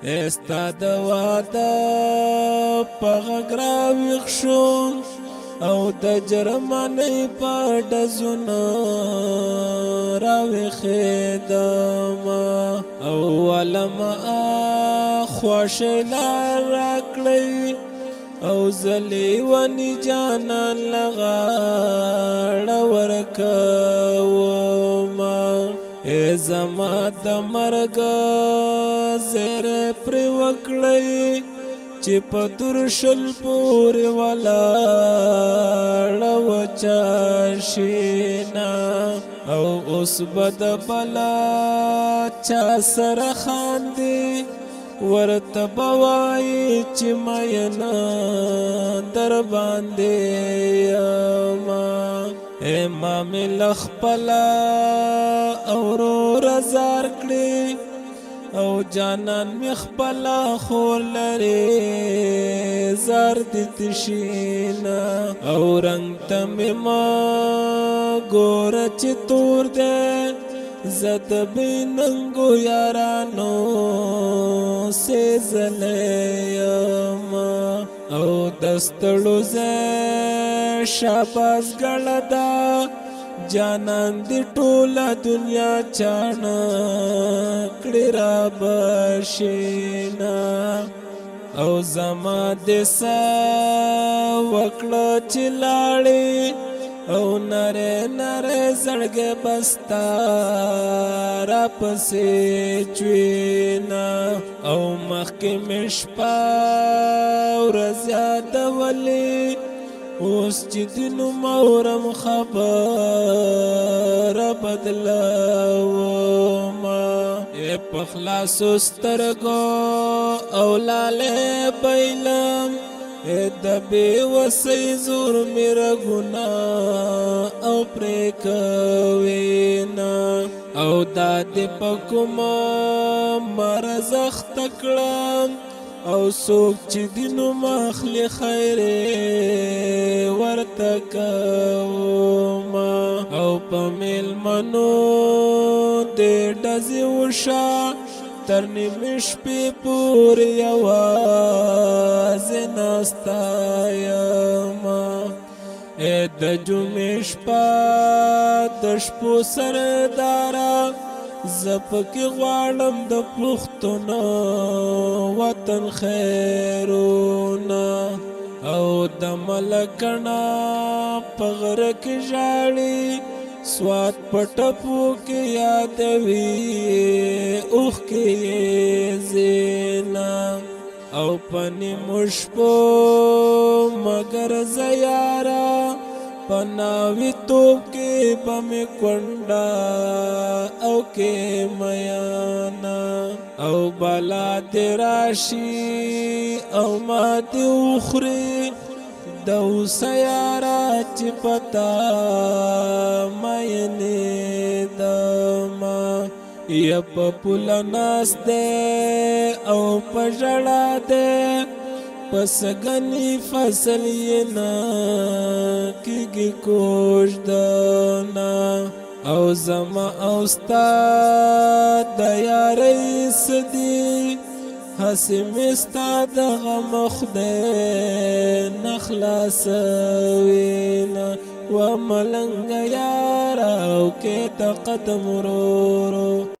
استاد واده په غږ راویښ شوم او د جرمنۍ په ډزونه راویښېدم او ولمه خوښۍ لار راکړئ او زه لیوني جانان له غاړه ورکومه ای زما د مرګ زیری پرې وکړئ چې په درشل پورې ولاړه وه چاشینه او اوس به د بلا چا سره خاندي ورته به وایي چې مینه در باندې یمه ای ما مې له خپله اوروره زار کړې او جانان می خپلا خور لري زار دي تشینا او رنگ تمی ما گور چی تور دے زد بیننگو یارانو سیزلیم او دستړو زه شاباس ګړدا جانان دی ټوله دنیا چانا کړی را بشینا او زما د سا وکړه چې لاړې او نره نره زړګې بستا را پسې چوینا او مخکې مې شپه ورځ یادولې اوس چې دینو مورم خبره بدلومه په خلاصو سترګو او لالې بیلم د بې وسۍ زور مې رګونه او پرې کوینه او دا دې په کومه مرض اخته کړم او څوک چې دینو مخلي خیر ورته کومه او په میلمنو دې ډزې وشه تر نیمې شپې پورې یوازې ناسته یمه د جمعې شپه د شپو سرداره زه پکې غواړم د پښتنو وطن خیرونه او د ملکڼه په غره کې ژاړي سوات په ټپو کې یادوي اوښکې یې زینا او په نیمو شپو مګر زه یاره په ناوې توپ کې به مې کونډه او کې میانا او بلا دې راشي او ما دې وخوري د اوسه یاره چې پتا مینې دما یا په پوله ناست دی او په ژړا دی پس غنی فصل یې نه کېږي کوژدنه او زما او ستا د یارۍ څه دي هسې مې ستا دغه خدای نه خلاصوینه و ملنګه یاره او کې ته قدم ورو